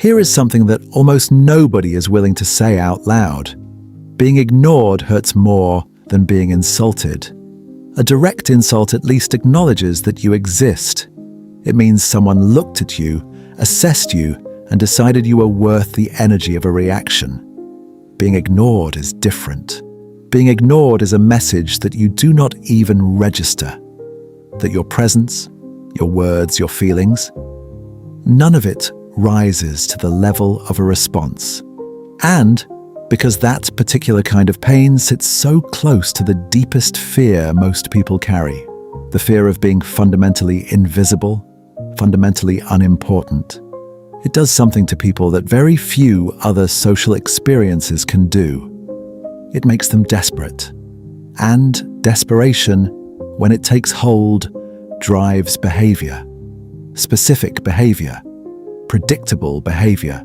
Here is something that almost nobody is willing to say out loud. Being ignored hurts more than being insulted. A direct insult at least acknowledges that you exist. It means someone looked at you, assessed you, and decided you were worth the energy of a reaction. Being ignored is different. Being ignored is a message that you do not even register. That your presence, your words, your feelings, none of it rises to the level of a response. And because that particular kind of pain sits so close to the deepest fear most people carry, the fear of being fundamentally invisible, fundamentally unimportant. It does something to people that very few other social experiences can do. It makes them desperate. And desperation, when it takes hold, drives behavior. Specific behavior. Predictable behavior.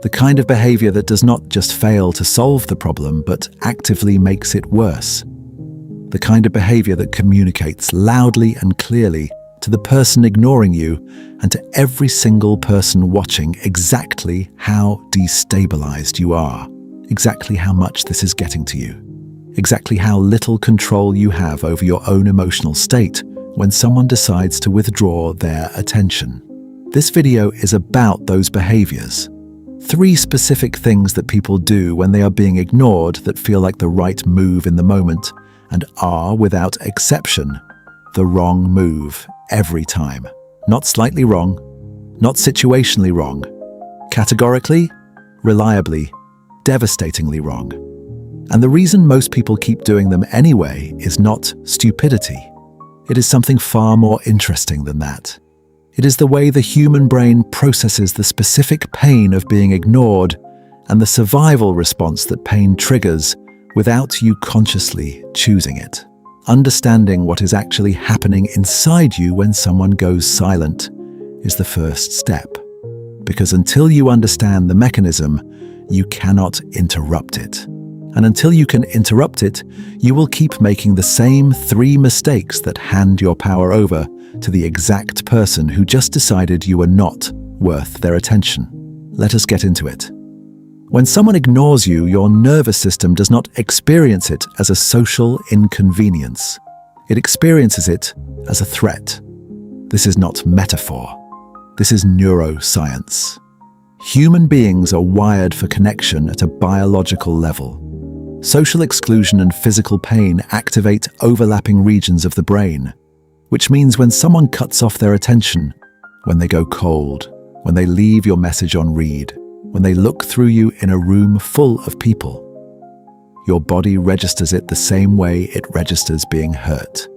The kind of behavior that does not just fail to solve the problem, but actively makes it worse. The kind of behavior that communicates loudly and clearly to the person ignoring you and to every single person watching exactly how destabilized you are, exactly how much this is getting to you, exactly how little control you have over your own emotional state when someone decides to withdraw their attention. This video is about those behaviors. 3 specific things that people do when they are being ignored that feel like the right move in the moment and are, without exception, the wrong move every time. Not slightly wrong, not situationally wrong. Categorically, reliably, devastatingly wrong. And the reason most people keep doing them anyway is not stupidity. It is something far more interesting than that. It is the way the human brain processes the specific pain of being ignored and the survival response that pain triggers without you consciously choosing it. Understanding what is actually happening inside you when someone goes silent is the first step. Because until you understand the mechanism, you cannot interrupt it. And until you can interrupt it, you will keep making the same 3 mistakes that hand your power over to the exact person who just decided you were not worth their attention. Let us get into it. When someone ignores you, your nervous system does not experience it as a social inconvenience. It experiences it as a threat. This is not metaphor. This is neuroscience. Human beings are wired for connection at a biological level. Social exclusion and physical pain activate overlapping regions of the brain, which means when someone cuts off their attention, when they go cold, when they leave your message on read, when they look through you in a room full of people, your body registers it the same way it registers being hurt.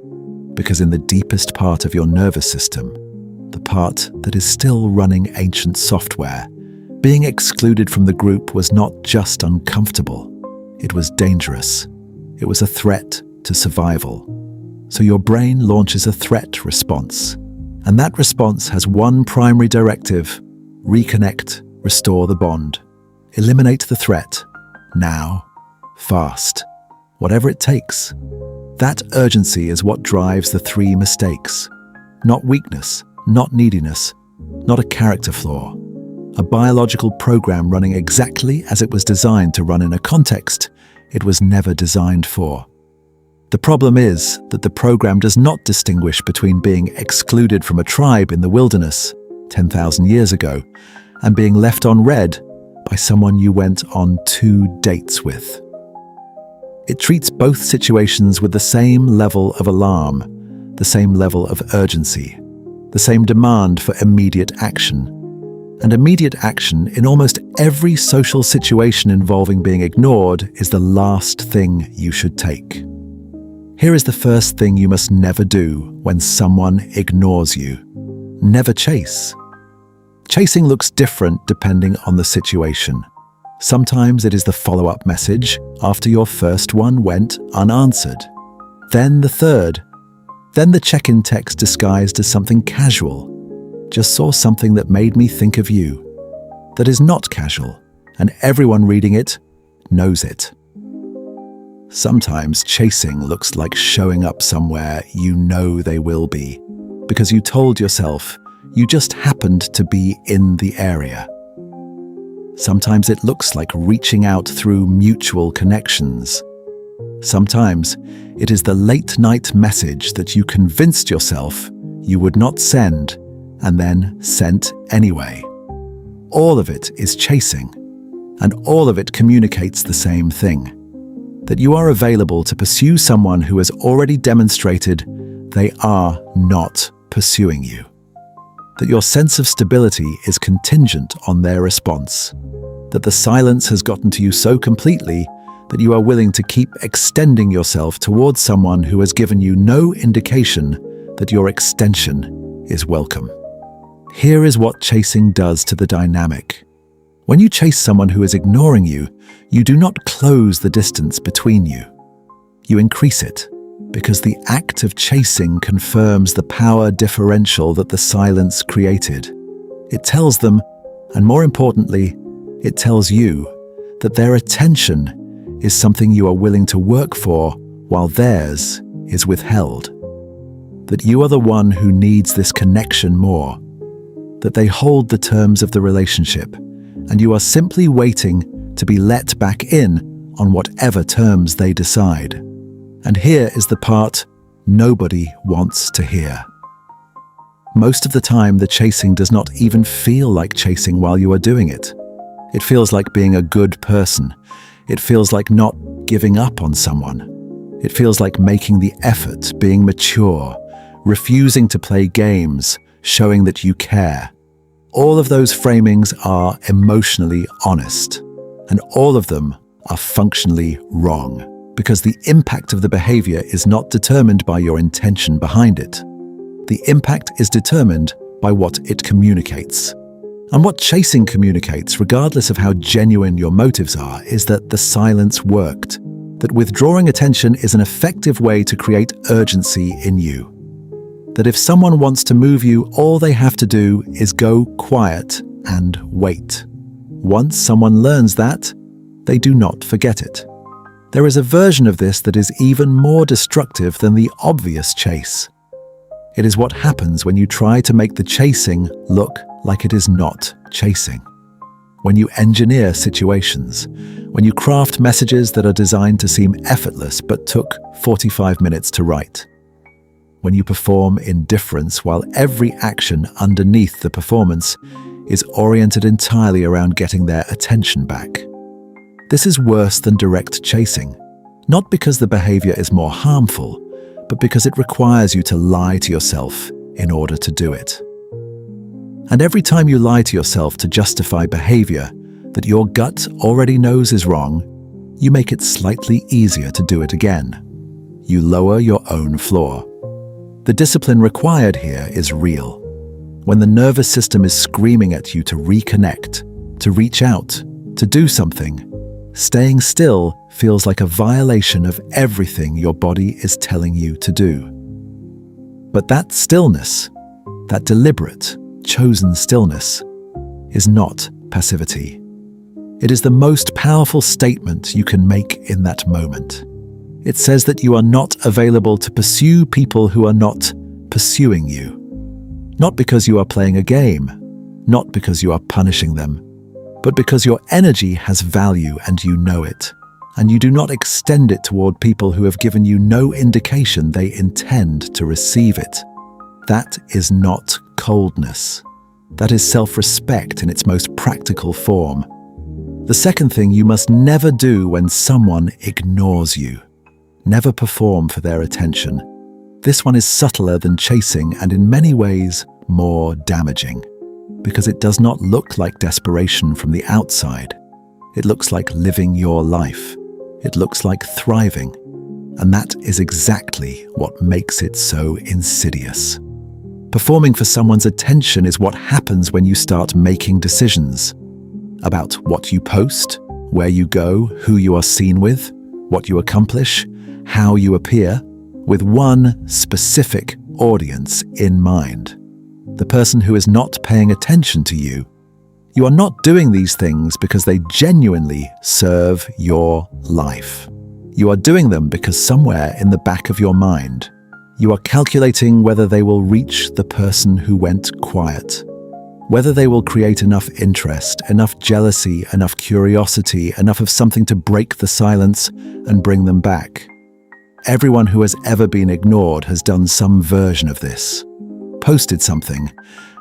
Because in the deepest part of your nervous system, the part that is still running ancient software, being excluded from the group was not just uncomfortable, it was dangerous. It was a threat to survival. So your brain launches a threat response. And that response has one primary directive: reconnect, restore the bond, eliminate the threat, now, fast, whatever it takes. That urgency is what drives the 3 mistakes. Not weakness, not neediness, not a character flaw. A biological program running exactly as it was designed to run in a context it was never designed for. The problem is that the program does not distinguish between being excluded from a tribe in the wilderness 10,000 years ago and being left on red by someone you went on 2 dates with. It treats both situations with the same level of alarm, the same level of urgency, the same demand for immediate action. And immediate action in almost every social situation involving being ignored is the last thing you should take. Here is the first thing you must never do when someone ignores you. Never chase. Chasing looks different depending on the situation. Sometimes it is the follow-up message after your first one went unanswered. Then the third. Then the check-in text disguised as something casual. Just saw something that made me think of you. That is not casual, and everyone reading it knows it. Sometimes chasing looks like showing up somewhere you know they will be, because you told yourself you just happened to be in the area. Sometimes it looks like reaching out through mutual connections. Sometimes it is the late-night message that you convinced yourself you would not send and then sent anyway. All of it is chasing, and all of it communicates the same thing: that you are available to pursue someone who has already demonstrated they are not pursuing you. That your sense of stability is contingent on their response. That the silence has gotten to you so completely that you are willing to keep extending yourself towards someone who has given you no indication that your extension is welcome. Here is what chasing does to the dynamic. When you chase someone who is ignoring you, you do not close the distance between you. You increase it, because the act of chasing confirms the power differential that the silence created. It tells them, and more importantly, it tells you, that their attention is something you are willing to work for while theirs is withheld. That you are the one who needs this connection more. That they hold the terms of the relationship, and you are simply waiting to be let back in on whatever terms they decide. And here is the part nobody wants to hear. Most of the time, the chasing does not even feel like chasing while you are doing it. It feels like being a good person. It feels like not giving up on someone. It feels like making the effort, being mature, refusing to play games, showing that you care. All of those framings are emotionally honest, and all of them are functionally wrong, because the impact of the behavior is not determined by your intention behind it. The impact is determined by what it communicates. And what chasing communicates, regardless of how genuine your motives are, is that the silence worked, that withdrawing attention is an effective way to create urgency in you. That if someone wants to move you, all they have to do is go quiet and wait. Once someone learns that, they do not forget it. There is a version of this that is even more destructive than the obvious chase. It is what happens when you try to make the chasing look like it is not chasing. When you engineer situations, when you craft messages that are designed to seem effortless but took 45 minutes to write. When you perform indifference while every action underneath the performance is oriented entirely around getting their attention back. This is worse than direct chasing, not because the behavior is more harmful, but because it requires you to lie to yourself in order to do it. And every time you lie to yourself to justify behavior that your gut already knows is wrong, you make it slightly easier to do it again. You lower your own floor. The discipline required here is real. When the nervous system is screaming at you to reconnect, to reach out, to do something, staying still feels like a violation of everything your body is telling you to do. But that stillness, that deliberate, chosen stillness, is not passivity. It is the most powerful statement you can make in that moment. It says that you are not available to pursue people who are not pursuing you. Not because you are playing a game, not because you are punishing them, but because your energy has value and you know it, and you do not extend it toward people who have given you no indication they intend to receive it. That is not coldness. That is self-respect in its most practical form. The second thing you must never do when someone ignores you. Never perform for their attention. This one is subtler than chasing and in many ways more damaging, because it does not look like desperation from the outside. It looks like living your life. It looks like thriving. And that is exactly what makes it so insidious. Performing for someone's attention is what happens when you start making decisions about what you post, where you go, who you are seen with, what you accomplish, how you appear, with one specific audience in mind. The person who is not paying attention to you. You are not doing these things because they genuinely serve your life. You are doing them because somewhere in the back of your mind, you are calculating whether they will reach the person who went quiet, whether they will create enough interest, enough jealousy, enough curiosity, enough of something to break the silence and bring them back. Everyone who has ever been ignored has done some version of this, posted something,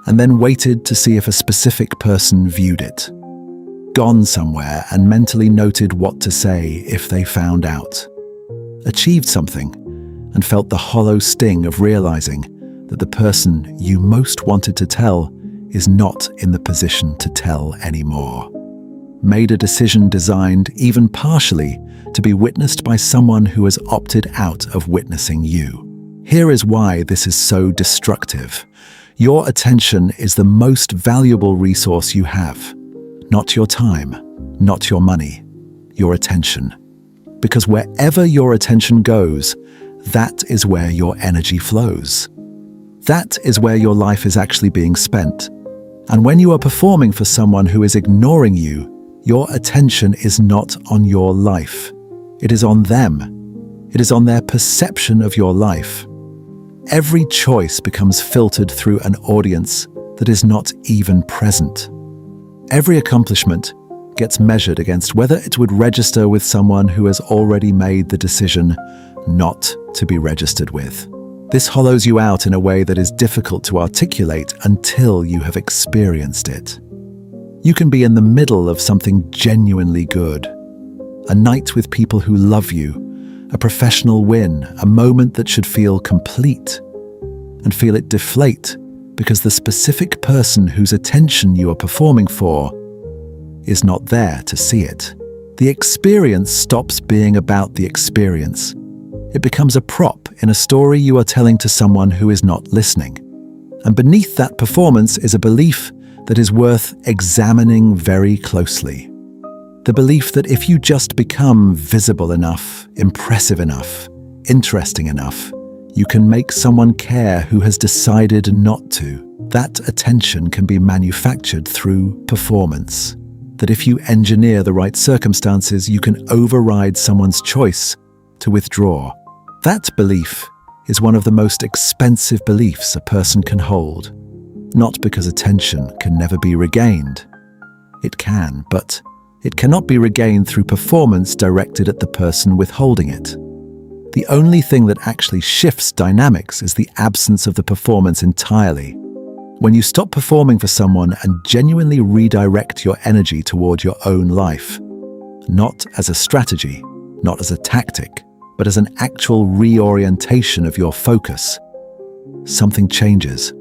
and then waited to see if a specific person viewed it, gone somewhere and mentally noted what to say if they found out, achieved something, and felt the hollow sting of realizing that the person you most wanted to tell is not in the position to tell anymore. Made a decision designed, even partially, to be witnessed by someone who has opted out of witnessing you. Here is why this is so destructive. Your attention is the most valuable resource you have. Not your time, not your money, your attention. Because wherever your attention goes, that is where your energy flows. That is where your life is actually being spent. And when you are performing for someone who is ignoring you, your attention is not on your life. It is on them. It is on their perception of your life. Every choice becomes filtered through an audience that is not even present. Every accomplishment gets measured against whether it would register with someone who has already made the decision not to be registered with. This hollows you out in a way that is difficult to articulate until you have experienced it. You can be in the middle of something genuinely good. A night with people who love you, a professional win, a moment that should feel complete, and feel it deflate because the specific person whose attention you are performing for is not there to see it. The experience stops being about the experience. It becomes a prop in a story you are telling to someone who is not listening. And beneath that performance is a belief that is worth examining very closely. The belief that if you just become visible enough, impressive enough, interesting enough, you can make someone care who has decided not to. That attention can be manufactured through performance. That if you engineer the right circumstances, you can override someone's choice to withdraw. That belief is one of the most expensive beliefs a person can hold. Not because attention can never be regained. It can, but it cannot be regained through performance directed at the person withholding it. The only thing that actually shifts dynamics is the absence of the performance entirely. When you stop performing for someone and genuinely redirect your energy toward your own life, not as a strategy, not as a tactic, but as an actual reorientation of your focus, something changes.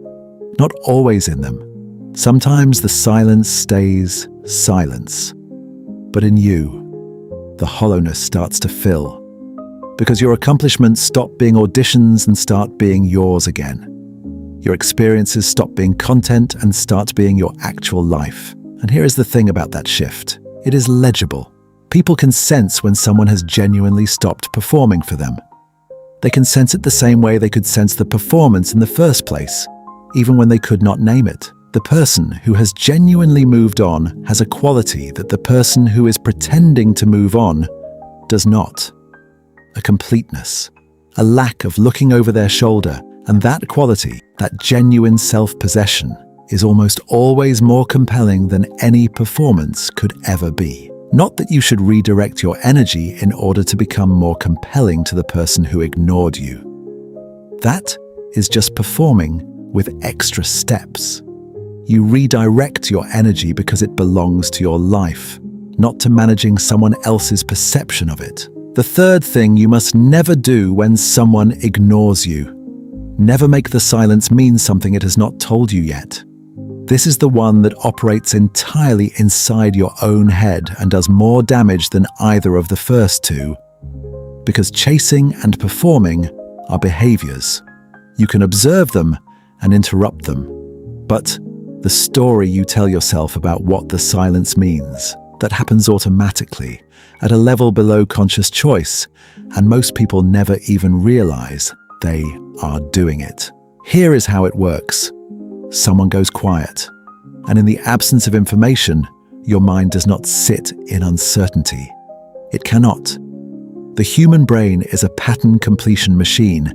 Not always in them. Sometimes the silence stays silence. But in you, the hollowness starts to fill. Because your accomplishments stop being auditions and start being yours again. Your experiences stop being content and start being your actual life. And here is the thing about that shift. It is legible. People can sense when someone has genuinely stopped performing for them. They can sense it the same way they could sense the performance in the first place, even when they could not name it. The person who has genuinely moved on has a quality that the person who is pretending to move on does not. A completeness, a lack of looking over their shoulder, and that quality, that genuine self-possession, is almost always more compelling than any performance could ever be. Not that you should redirect your energy in order to become more compelling to the person who ignored you. That is just performing with extra steps. You redirect your energy because it belongs to your life, not to managing someone else's perception of it. The third thing you must never do when someone ignores you. Never make the silence mean something it has not told you yet. This is the one that operates entirely inside your own head and does more damage than either of the first two. Because chasing and performing are behaviors. You can observe them and interrupt them. But the story you tell yourself about what the silence means, that happens automatically, at a level below conscious choice, and most people never even realize they are doing it. Here is how it works. Someone goes quiet, and in the absence of information, your mind does not sit in uncertainty. It cannot. The human brain is a pattern completion machine.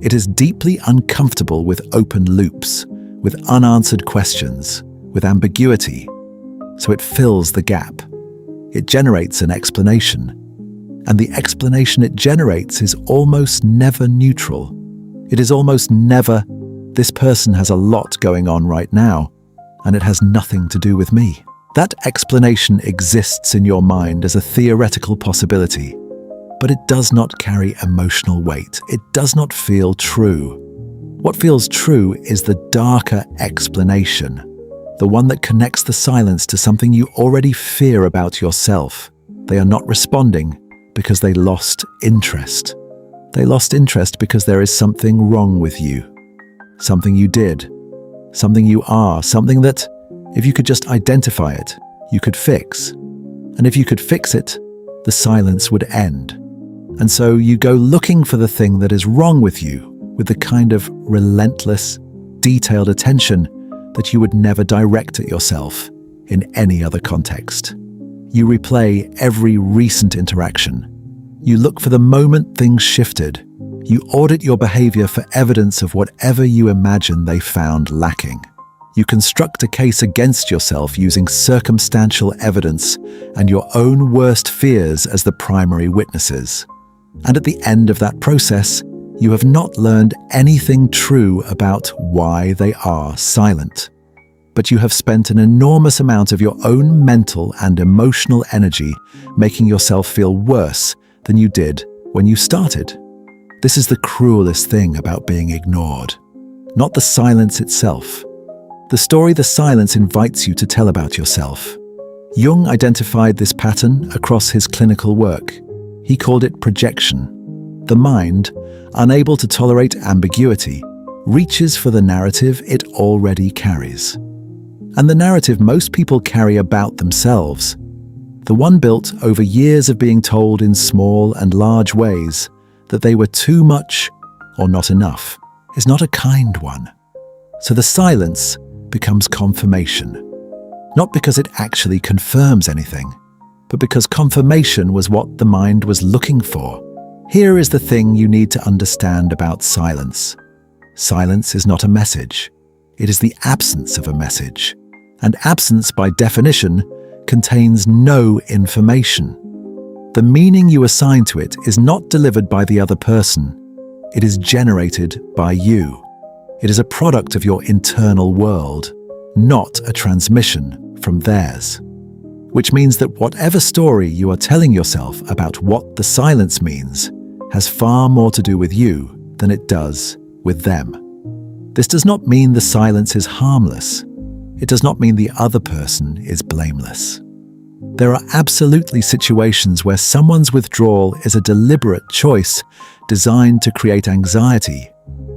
It is deeply uncomfortable with open loops, with unanswered questions, with ambiguity, so it fills the gap. It generates an explanation, and the explanation it generates is almost never neutral. It is almost never, "This person has a lot going on right now, and it has nothing to do with me." That explanation exists in your mind as a theoretical possibility, but it does not carry emotional weight. It does not feel true. What feels true is the darker explanation, the one that connects the silence to something you already fear about yourself. They are not responding because they lost interest. They lost interest because there is something wrong with you. Something you did. Something you are. Something that, if you could just identify it, you could fix. And if you could fix it, the silence would end. And so you go looking for the thing that is wrong with you with the kind of relentless, detailed attention that you would never direct at yourself in any other context. You replay every recent interaction. You look for the moment things shifted. You audit your behavior for evidence of whatever you imagine they found lacking. You construct a case against yourself using circumstantial evidence and your own worst fears as the primary witnesses. And at the end of that process, you have not learned anything true about why they are silent. But you have spent an enormous amount of your own mental and emotional energy making yourself feel worse than you did when you started. This is the cruelest thing about being ignored, not the silence itself. The story the silence invites you to tell about yourself. Jung identified this pattern across his clinical work. He called it projection. The mind, unable to tolerate ambiguity, reaches for the narrative it already carries. And the narrative most people carry about themselves, the one built over years of being told in small and large ways that they were too much or not enough, is not a kind one. So the silence becomes confirmation. Not because it actually confirms anything, but because confirmation was what the mind was looking for. Here is the thing you need to understand about silence. Silence is not a message. It is the absence of a message. And absence, by definition, contains no information. The meaning you assign to it is not delivered by the other person. It is generated by you. It is a product of your internal world, not a transmission from theirs. Which means that whatever story you are telling yourself about what the silence means has far more to do with you than it does with them. This does not mean the silence is harmless. It does not mean the other person is blameless. There are absolutely situations where someone's withdrawal is a deliberate choice designed to create anxiety,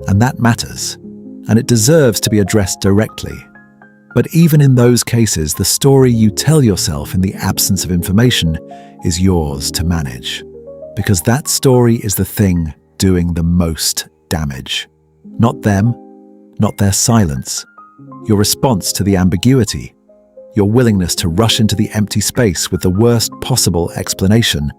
and that matters, and it deserves to be addressed directly. But even in those cases, the story you tell yourself in the absence of information is yours to manage. Because that story is the thing doing the most damage. Not them, not their silence. Your response to the ambiguity. Your willingness to rush into the empty space with the worst possible explanation,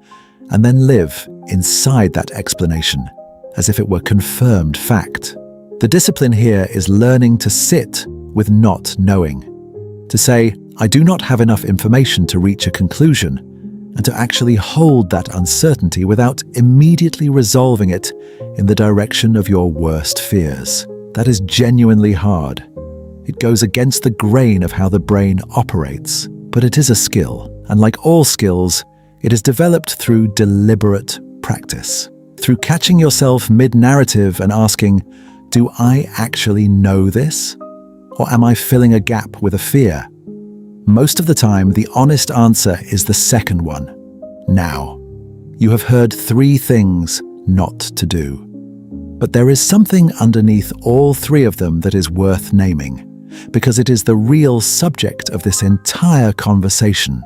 and then live inside that explanation as if it were confirmed fact. The discipline here is learning to sit with not knowing. To say, I do not have enough information to reach a conclusion, and to actually hold that uncertainty without immediately resolving it in the direction of your worst fears. That is genuinely hard. It goes against the grain of how the brain operates, but it is a skill, and like all skills, it is developed through deliberate practice. Through catching yourself mid-narrative and asking, do I actually know this? Or am I filling a gap with a fear? Most of the time, the honest answer is the second one. Now. You have heard 3 things not to do. But there is something underneath all 3 of them that is worth naming, because it is the real subject of this entire conversation.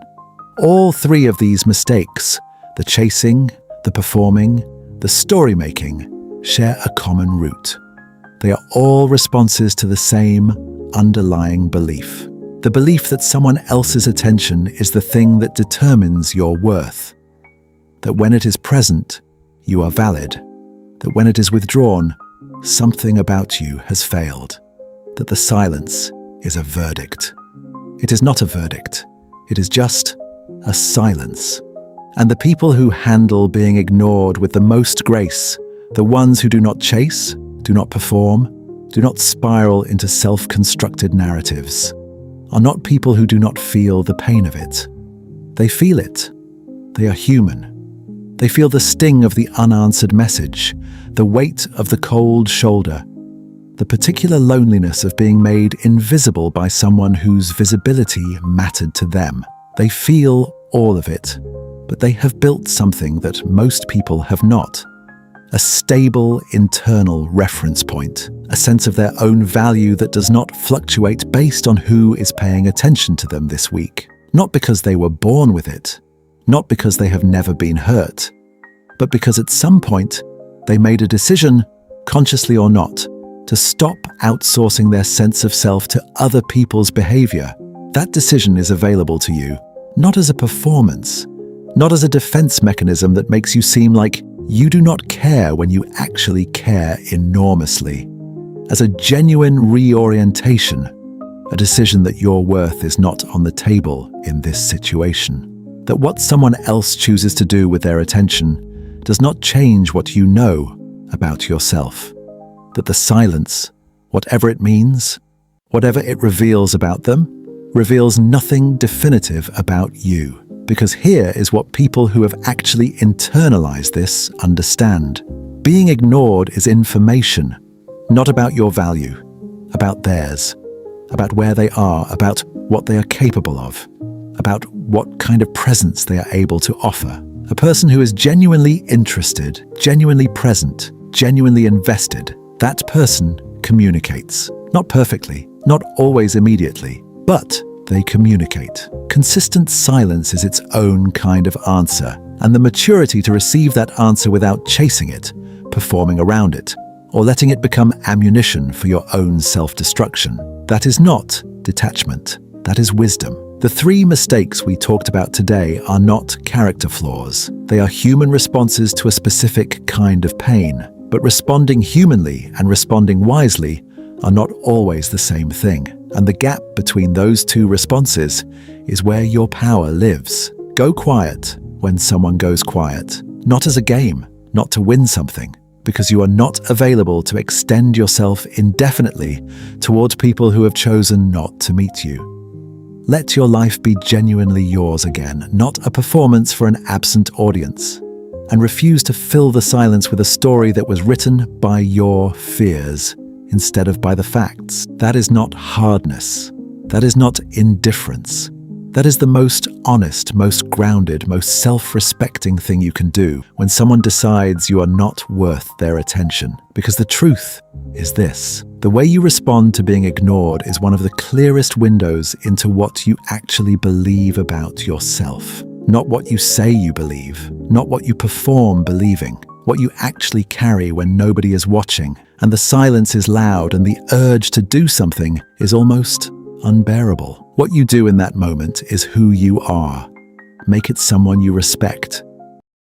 All 3 of these mistakes, the chasing, the performing, the story-making, share a common root. They are all responses to the same underlying belief. The belief that someone else's attention is the thing that determines your worth. That when it is present, you are valid. That when it is withdrawn, something about you has failed. That the silence is a verdict. It is not a verdict. It is just a silence. And the people who handle being ignored with the most grace, the ones who do not chase, do not perform, do not spiral into self-constructed narratives, are not people who do not feel the pain of it. They feel it. They are human. They feel the sting of the unanswered message, the weight of the cold shoulder, the particular loneliness of being made invisible by someone whose visibility mattered to them. They feel all of it, but they have built something that most people have not. A stable internal reference point, a sense of their own value that does not fluctuate based on who is paying attention to them this week. Not because they were born with it, not because they have never been hurt, but because at some point they made a decision, consciously or not, to stop outsourcing their sense of self to other people's behavior. That decision is available to you, not as a performance, not as a defense mechanism that makes you seem like you do not care when you actually care enormously. As a genuine reorientation, a decision that your worth is not on the table in this situation. That what someone else chooses to do with their attention does not change what you know about yourself. That the silence, whatever it means, whatever it reveals about them, reveals nothing definitive about you. Because here is what people who have actually internalized this understand. Being ignored is information, not about your value, about theirs, about where they are, about what they are capable of, about what kind of presence they are able to offer. A person who is genuinely interested, genuinely present, genuinely invested, that person communicates. Not perfectly, not always immediately, but they communicate. Consistent silence is its own kind of answer, and the maturity to receive that answer without chasing it, performing around it, or letting it become ammunition for your own self-destruction. That is not detachment. That is wisdom. The three mistakes we talked about today are not character flaws. They are human responses to a specific kind of pain. But responding humanly and responding wisely are not always the same thing. And the gap between those two responses is where your power lives. Go quiet when someone goes quiet. Not as a game, not to win something, because you are not available to extend yourself indefinitely towards people who have chosen not to meet you. Let your life be genuinely yours again, not a performance for an absent audience. And refuse to fill the silence with a story that was written by your fears instead of by the facts. That is not hardness. That is not indifference. That is the most honest, most grounded, most self-respecting thing you can do when someone decides you are not worth their attention. Because the truth is this: the way you respond to being ignored is one of the clearest windows into what you actually believe about yourself. Not what you say you believe, not what you perform believing, what you actually carry when nobody is watching, and the silence is loud and the urge to do something is almost unbearable. What you do in that moment is who you are. Make it someone you respect.